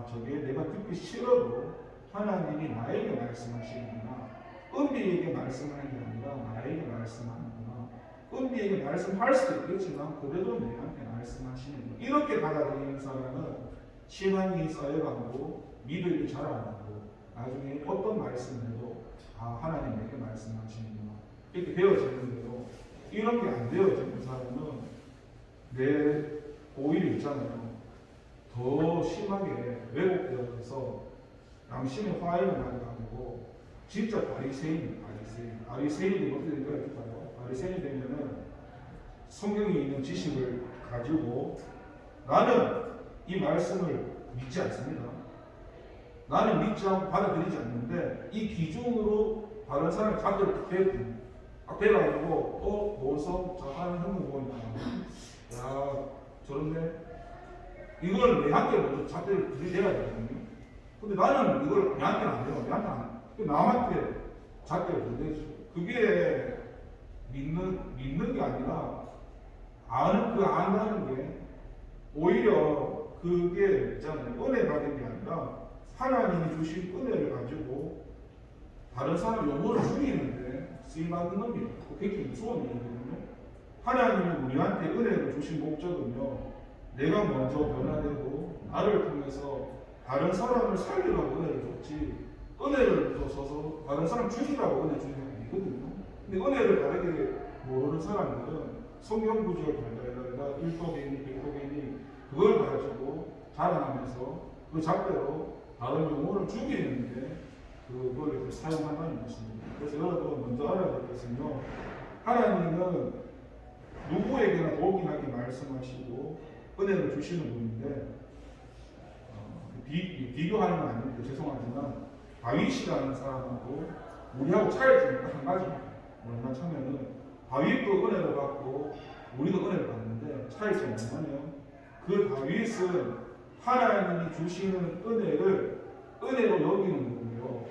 저게 내가 듣기 싫어도 하나님이 나에게 말씀하시는구나. 은비에게 말씀하는 게 아니라 나에게 말씀하는구나. 은비에게 말씀할 수도 있겠지만 그래도 내한테 말씀하시는구나. 이렇게 받아들이는 사람은 신앙이 쌓여가고 믿음이 자라나고 나중에 어떤 말씀을 해도 하나님 내게 말씀하시는구나. 이렇게 되어지는데요. 이렇게 안 되어지는 사람은 오히려 있잖아요. 더 심하게 왜곡되어서 양심의 화해를 가져가지고 진짜 바리새인이 어떻게 될까요? 바리새인이 되면은 성경에 있는 지식을 가지고 나는 이 말씀을 믿지 않습니다. 나는 믿지 않고 받아들이지 않는데 이 기준으로 다른 사람의 잣대를 대가지고 벌써 하는 행동 보니까 저런데 이걸 내한테 먼저 잣대를 들이대야 되거든요. 근데 나는 이걸 내한테는 안 돼요. 남한테 잣대를 들이대죠. 그게 믿는 게 아니라 안다는 게 오히려 그게 있잖아요. 은혜 받은 게 아니라 하나님이 주신 은혜를 가지고 다른 사람 영혼을 죽이는데 쓰임받는 겁니다. 그게 무서운 일이거든요. 하나님이 우리한테 은혜를 주신 목적은요, 내가 먼저 변화되고 나를 통해서 다른 사람을 살리라고 은혜를 줬지, 은혜를 줘서 다른 사람 죽이라고 은혜 주는 게 아니거든요. 근데 은혜를 다르게 모르는 사람들은 성경 구절 달달달달 1도개니 100도개니 그걸 가지고 자랑하면서 그 잣대로 다른 영혼을 죽이는데 그걸 이렇게 사용한다는 것입니다. 그래서 여러분 먼저 알아야 될 것은요, 하나님은 누구에게나 독일하게 말씀하시고 은혜를 주시는 분인데 비교하는 건 아닌데 죄송하지만 다윗이라는 사람하고 우리하고 차이점이 딱 한 가지입니다. 얼마 차면은 다윗도 은혜를 받고 우리도 은혜를 받는데 차이점이 뭐냐면 그 다윗은 하나님이 주시는 은혜로 여기는 거고요.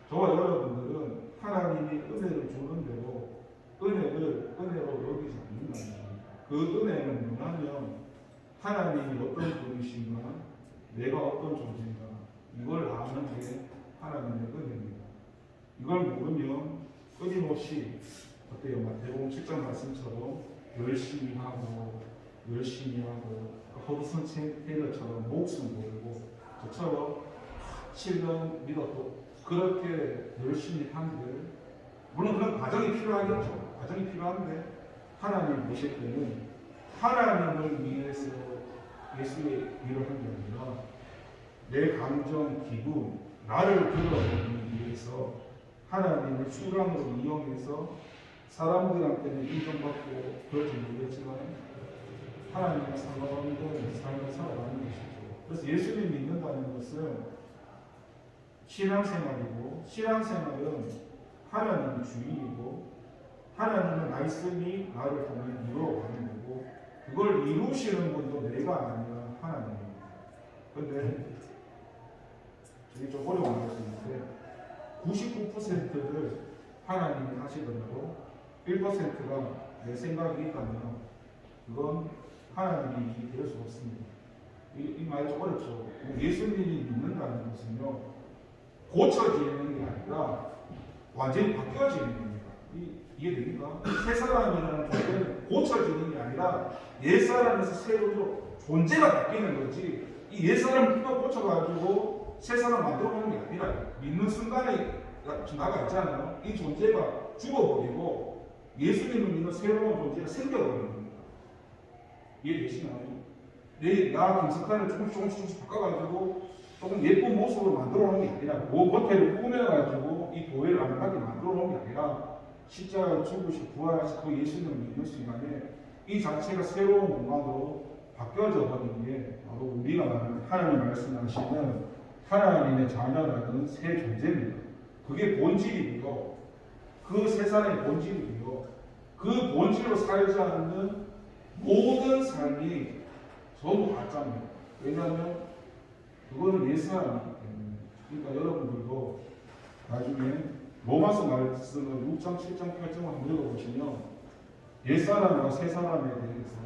저와 여러분들은 하나님이 은혜를 주는 대로 은혜로 여기지 않는다. 그 은혜는 뭐냐면 하나님이 어떤 분이신가, 내가 어떤 존재인가, 이걸 아는 게 하나님의 은혜입니다. 이걸 모르면 끊임없이 어때요? 마태복음 7장 말씀처럼 열심히 하고 허드슨 테일러처럼 목숨 걸고 저처럼 7년 믿어도 그렇게 열심히 한들 물론 그런 과정이 필요하겠죠. 과정이 필요한데 하나님 보실 때는 하나님을 위해서 예수의 일을 한 게 아니라 내 감정, 기분, 나를 드러내기 위해서 하나님을 수단으로 이용해서 사람들한테는 인정받고 그럴지 모르겠지만 하나님과 상관없는 삶을 살아가는 것이죠. 그래서 예수님 믿는다는 것은 신앙생활이고 신앙생활은 하나님이 주인이고 하나님은 말씀이 나를 통해 이루어가는 거고 그걸 이루시는 분도 내가 아니라 하나님입니다. 그런데 이게 좀 어려운 말씀인데 99%를 하나님이 하시더라도 1%가 내 생각이 있다면 그건 하나님이 일이 될 수 없습니다. 이 말이 좀 어렵죠. 예수님이 믿는다는 것은요 고쳐지는 게 아니라 완전히 바뀌어지는 겁니다. 이해됩니까? 새 사람이라는 존재는 고쳐지는 게 아니라 옛 사람에서 새로 존재가 바뀌는 거지 이 옛 사람을 또 고쳐가지고 새 사람 만들어 보는 게 아니라 믿는 순간에 나가 있잖아요. 이 존재가 죽어버리고 예수님을 믿는 새로운 존재가 생겨버리는 겁니다. 이해되시나요? 나 김석환을 조금씩 바꿔가지고 조금 예쁜 모습으로 만들어 놓은 게 아니라 그 겉에를 꾸며가지고 이 교회를 아름답게 만들어 놓은 게 아니라 십자가에 죽으시고 부활하신 그 예수님을 믿는 순간에 이 자체가 새로운 공간으로 바뀌어져 버리는 게 바로 우리가 말하는 하나님 말씀하시는 하나님의 자녀라는 새 존재입니다. 그게 본질이고요. 그 세상의 본질이고요. 그 본질로 살지 않는 모든 삶이 전부 가짜입니다. 왜냐하면 그거는 옛사람이기 때문에. 그러니까 여러분들도 나중에 로마서 말씀을 6장, 7장, 8장을 한번 읽어보시면 옛사람과 새사람에 대해서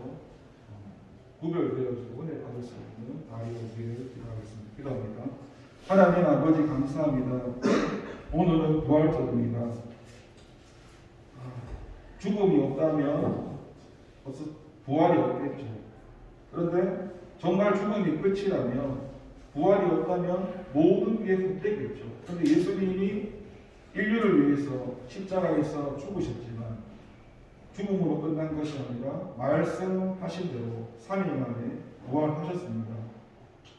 구별되어지고 은혜 받을 수 있는 다리가 되기를 기도하겠습니다. 기도합니다. 하나님 아버지 감사합니다. 오늘은 부활절입니다. 죽음이 없다면 벌써 부활이 없겠죠. 그런데 정말 죽음이 끝이라면 부활이 없다면 모든 게 헛되겠죠. 그런데 예수님이 인류를 위해서 십자가에서 죽으셨지만 죽음으로 끝난 것이 아니라 말씀하신 대로 3일 만에 부활하셨습니다.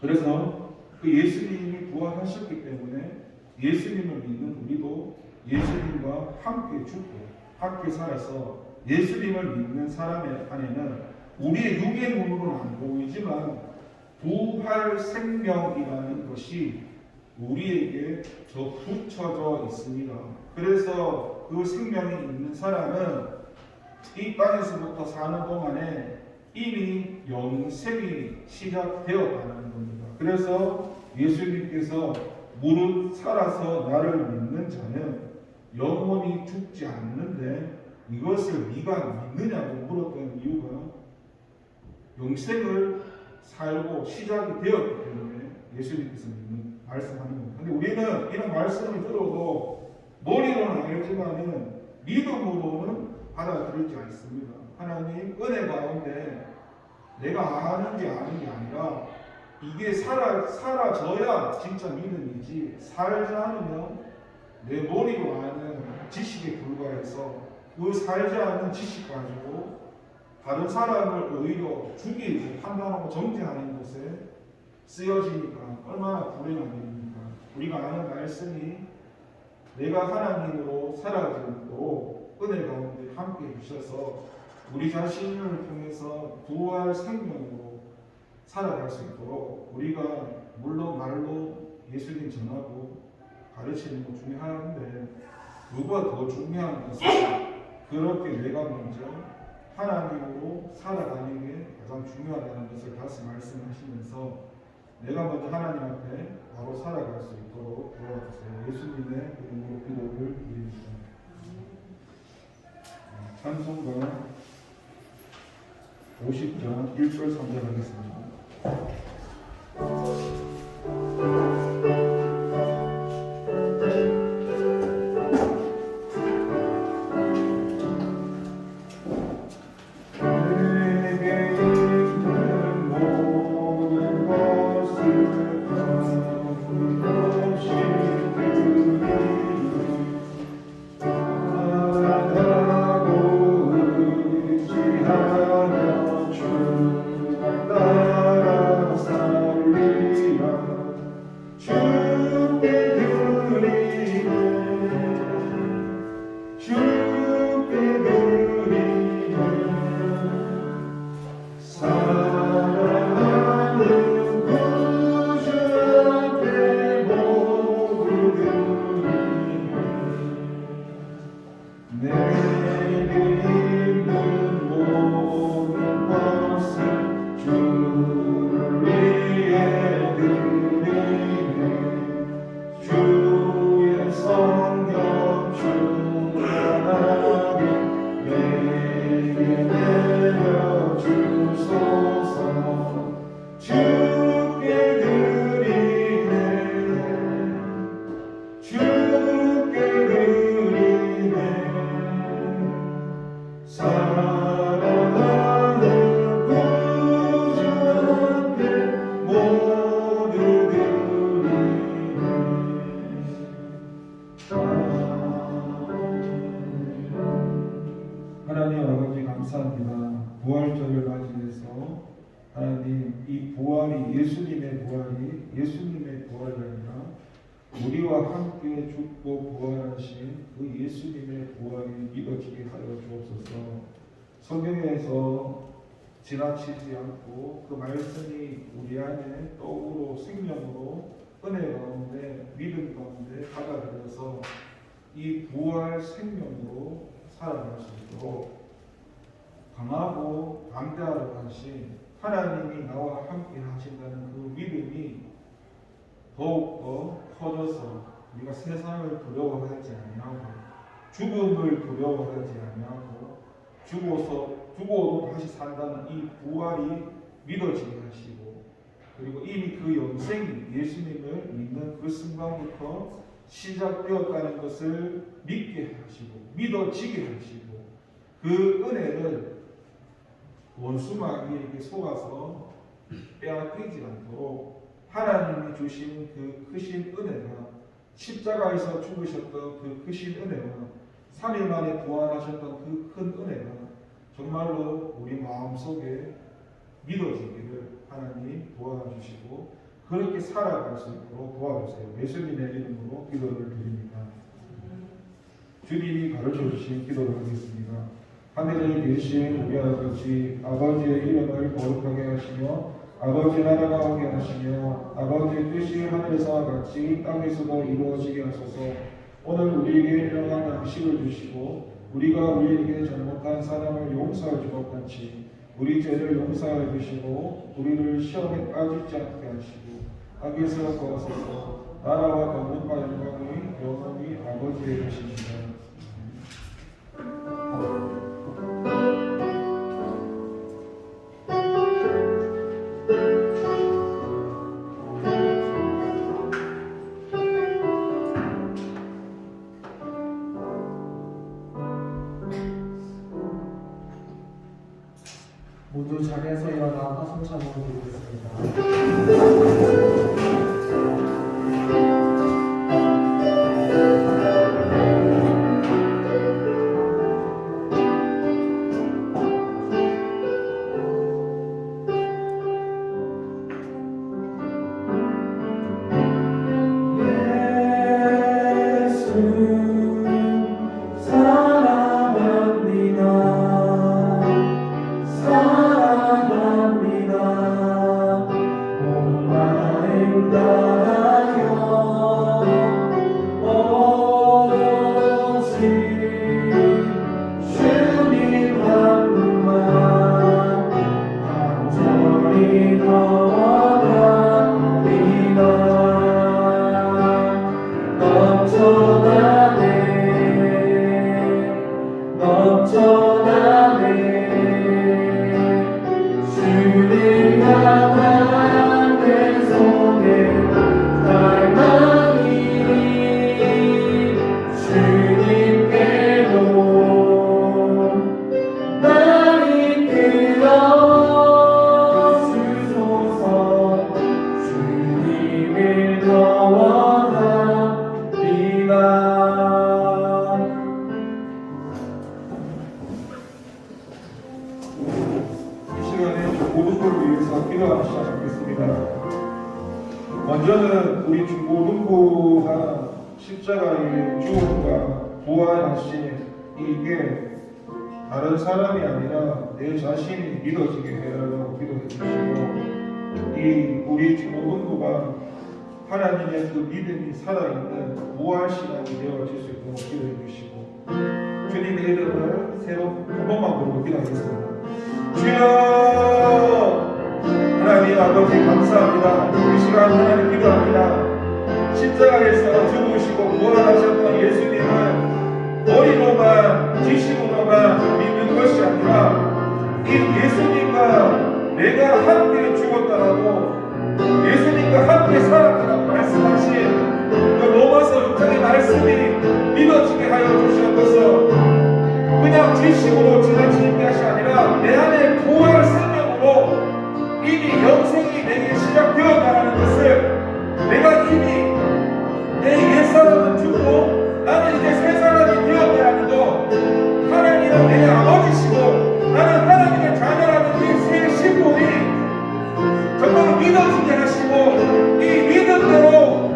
그래서 그 예수님이 부활하셨기 때문에 예수님을 믿는 우리도 예수님과 함께 죽고 함께 살아서 예수님을 믿는 사람 안에는 우리의 육의 눈으로는 안 보이지만 부활 생명이라는 것이 우리에게 붙여져 있습니다. 그래서 그 생명이 있는 사람은 이 땅에서부터 사는 동안에 이미 영생이 시작되었다는 겁니다. 그래서 예수님께서 무릇 살아서 나를 믿는 자는 영원히 죽지 않는데 이것을 네가 믿느냐고 물었던 이유가 영생을 살고 시작이 되었기 때문에 예수님께서 말씀하는 겁니다. 근데 우리는 이런 말씀을 들어도 머리로는 알지만은 믿음으로는 받아들이지 않습니다. 하나님 은혜 가운데 내가 아는 게 아니라 이게 사라져야 진짜 믿음이지 살지 않으면 내 머리로 아는 지식에 불과해서 그 살지 않는 지식 가지고 다른 사람을 오히려 죽이고 판단하고 정죄하는 것에 쓰여지니까 얼마나 불행한 일입니까? 우리가 아는 말씀이 내가 하나님으로 살아지도록 은혜 가운데 함께 해주셔서 우리 자신을 통해서 부활 생명으로 살아갈 수 있도록 우리가 물론 말로 예수님 전하고 가르치는 것 중요한데 그보다 더 중요한 것은 그렇게 내가 먼저 하나님으로 살아가는 게 가장 중요하다는 것을 다시 말씀하시면서 내가 먼저 하나님 앞에 바로 살아갈 수 있도록 도와주세요. 예수님의 이름으로 기도를 드립니다. 찬송가 50장 1절 3절 하겠습니다. 이 부활이 예수님의 부활이 아니라 우리와 함께 죽고 부활하신 그 예수님의 부활이 믿어지게 하여 주옵소서. 성경에서 지나치지 않고 그 말씀이 우리 안에 떡으로 생명으로 은혜 가운데 믿음 가운데 받아들여서 이 부활 생명으로 살아갈 수 있도록 강하고 담대하러 하신 하나님이 나와 함께 하신다는 그 믿음이 더욱더 커져서 우리가 세상을 두려워하지 아니하고 죽음을 두려워하지 아니하고 죽어도 다시 산다는 이 부활이 믿어지게 하시고, 그리고 이미 그 영생이 예수님을 믿는 그 순간부터 시작되었다는 것을 믿게 하시고 믿어지게 하시고, 그 은혜를 원수 마귀에게 속아서 빼앗기지 않도록 하나님이 주신 그 크신 은혜가, 십자가에서 죽으셨던 그 크신 은혜가, 3일 만에 부활하셨던 그 큰 은혜가 정말로 우리 마음속에 믿어지기를 하나님 도와주시고 그렇게 살아갈 수 있도록 도와주세요. 예수님의 이름으로 기도를 드립니다. 주님이 가르쳐 주신 기도를 하겠습니다. 하늘에 계신 우리 아버지의 이름을 거룩하게 하시며 아버지 나라가 오게 하시며 아버지의 뜻이 하늘에서와 같이 땅에서도 이루어지게 하소서. 오늘 우리에게 일용할 양식을 주시고 우리가 우리에게 잘못한 사람을 용서할 것 같이 우리 죄를 용서하여 주시고 우리를 시험에 빠지지 않게 하시고 악에서 구하소서. 나라와 권능과 영광이 영원히 아버지의 것입니다. 모두 자리에서 일어나 화성찬으로 드리겠습니다. 먼저는 우리 중고등부가 십자가의 죽음과 부활하신 이게 다른 사람이 아니라 내 자신이 믿어지게 해달라고 기도해 주시고, 이 우리 중고등부가 하나님의 그 믿음이 살아있는 부활 시간이 되어질 수 있도록 기도해 주시고, 주님의 이름을 새로 한 번만 부르고 기도하겠습니다. 주여 하나님 아버지 감사합니다. 이 시간 하나님 기도합니다. 십자가에서 죽으시고 부활하셨던 예수님을 머리로만 지식으로만 믿는 것이 아니라 이 예수님과 내가 함께 죽었다라고 예수님과 함께 살았다라고 말씀하신 그 로마서 6장의 말씀이 믿어지게 하여 주시옵소서. 그냥 지식으로 지나치는 것이 아니라 내 안에 부활 생명으로 이미 영생이 내게 시작되었다는 것을, 내가 이미 내 옛사람은 죽고 나는 이제 새 사람이 되었다는 것, 하나님은 내 아버지시고 나는 하나님의 자녀라는 이 새 신분이 정말 믿어지게 하시고 이 믿음대로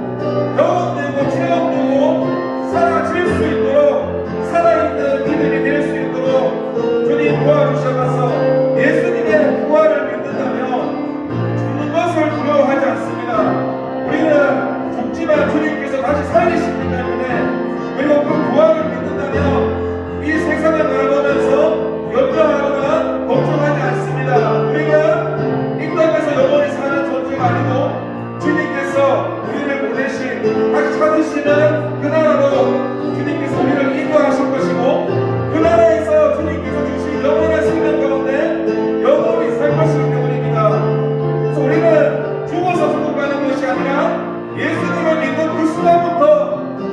경험되고 체험되고 살아질 수 있도록 살아있는 믿음이 될 수 있도록 주님 도와주셔서 예수님의 부활을 믿는다면 죽는 것을 두려워하지 않습니다. 우리는 죽지만 주님께서 다시 살리시기 때문에 그리고 그 부활을 믿는다면 이 세상을 바라보면서 염려하거나 걱정하지 않습니다. 우리가 이 땅에서 영원히 사는 존재가 아니고 주님께서 우리를 보내신 다시 찾으시는 그 나라로 주님께서 우리를 인도하실 것이고 그 나라에서 주님께서 주신 영원한 생명 가운데 영원히 살 것이기 때문입니다. 그래서 우리는 죽어서 천국 가는 것이 아니라 예수님을 믿는 그 순간부터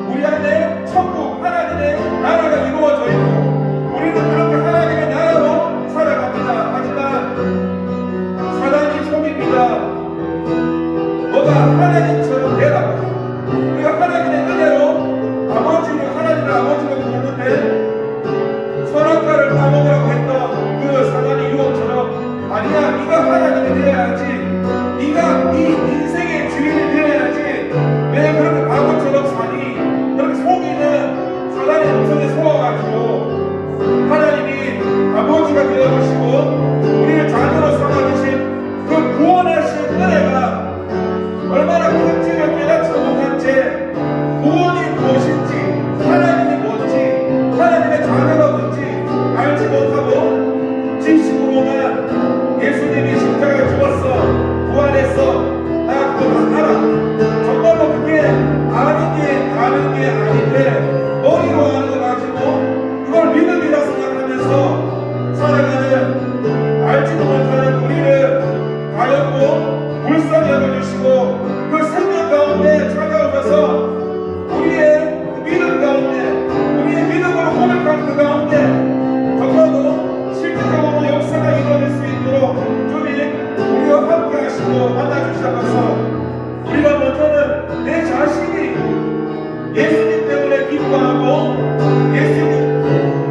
우리 안에 천국 하나님의 나라가 이루어져 있고 우리는 그렇게 하나님의 나라로 살아갑니다. 하지만 사단이 속입니다. 너가 하나님처럼 되라. 우리가 하나님의 은혜로 하나님을 아버지로 부르는데 선악과를 따먹으라고 했던 그 사단의 유혹처럼 아니야, 네가 하나님이 되어야지, 네가 네 인생의 주인이 되어야지, 왜 그렇게 바보처럼 사니? 그렇게 속이는 사단의 음성에 속아가지고 하나님이 아버지가 되어주시고 우리를 자녀로 삼아주신 그 구원하신 은혜가 얼마나 큰지를 깨닫지 못한 채 구원이 무엇인지, 하나님이 뭔지, 하나님의 자녀가 뭔지 알지 못하고 지식으로만 예수님이 십자가에 죽었어, 부활했어, 나 그거 다 알아, 정말로 그게 아는 게 아닌데 머리로 아는 거 가지고 그걸 믿음이라 생각하면서 살아가는 알지도 못하는 우리를 가엾고 불쌍히 여겨주시고 그 생명 가운데 찾아오셔서 우리의 그 믿음 가운데, 우리의 믿음으로 고백한 그 가운데 정말로 실제적으로 역사가 이루어질 수 있도록 주님 우리와 함께 하시고 만나주셔서 우리가 먼저는 내 자신이 예수님 때문에 기뻐하고 예수님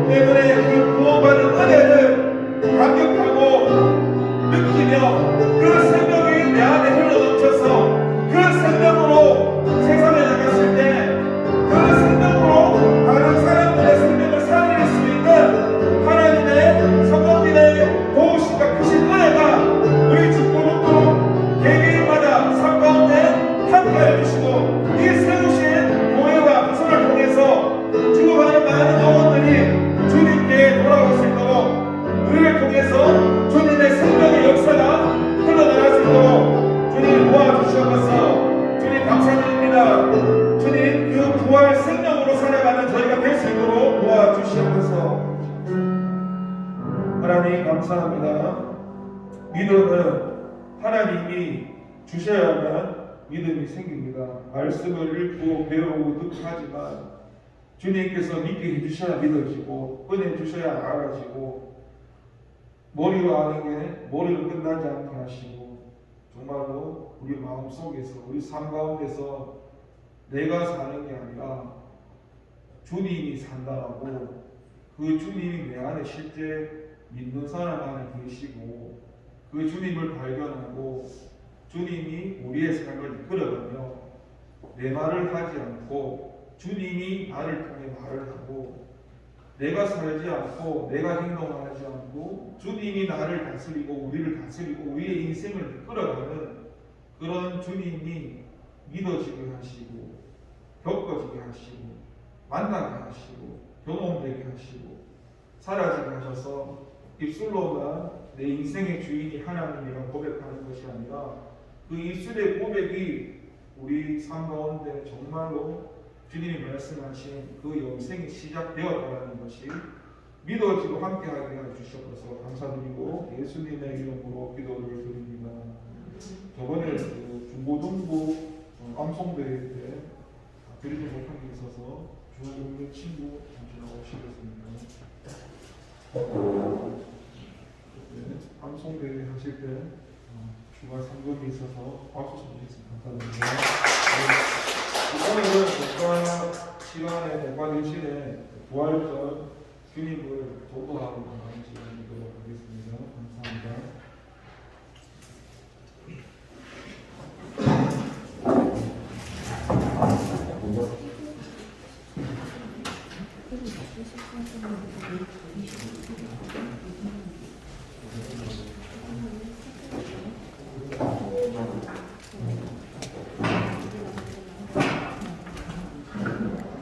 때문에 그 구원받은 은혜를 감격하고 느끼며 그 생명이 내 안에 흘러넘쳐서 그 생명으로 세상에 나갔을 때 그 생명으로 다른 사람들의 생명을 살릴 수 있는 하나님의 성령님의 도우심과 크신 은혜가 우리 집구름도 개개인마다 삶 가운데 함께해 주시고 이 세우신 교회와 부서를 통해서 죽어가는 많은 영혼들이 주님께 돌아올 수 있도록 우리를 통해서 주님의 생명의 역사가 흘러나갈 수 있도록 주님 도와주시옵소서. 주님 감사드립니다. 주님 그 부활 생명으로 살아가는 저희가 될 수 있도록 도와주시옵소서. 하나님 감사합니다. 믿음은 하나님이 주셔야만 믿음이 생깁니다. 말씀을 읽고 배우고 듣고 하지만 주님께서 믿게 해주셔야 믿어지고 은혜 주셔야 알아지고 머리로 아는 게 머리로 끝나지 않게 하시고 정말로 우리 마음속에서 우리 삶 가운데서 내가 사는 게 아니라 주님이 산다라고 그 주님이 내 안에 실제 믿는 사람 안에 계시고 그 주님을 발견하고 주님이 우리의 삶을 이끌어가며 내 말을 하지 않고 주님이 나를 통해 말을 하고 내가 살지 않고 내가 행동을 하지 않고 주님이 나를 다스리고 우리를 다스리고 우리의 인생을 이끌어가는 그런 주님이 믿어지게 하시고 겪어지게 하시고 만나게 하시고 경험되게 하시고 사라지게 하셔서 입술로만 내 인생의 주인이 하나님이라고 고백하는 것이 아니라 그 입술의 고백이 우리 삶 가운데 정말로 주님이 말씀하신 그 영생이 시작되었다는 것이 믿어지고 함께하게 해주셔서 감사드리고 예수님의 이름으로 기도를 드립니다. 저번에 그 중고등부 암송대회 때 드리지 못한 게 있어서 주의 친구 잠시 나오시겠습니다. 암송대회 하실 때 주말 상금이 있어서 박수 쳐주셨습니다. 감사드립니다. 오늘은 복과 시간에 복과 대신에 부활절 주님을 도도하고 가는 시간이도록 하겠습니다. 감사합니다. 좀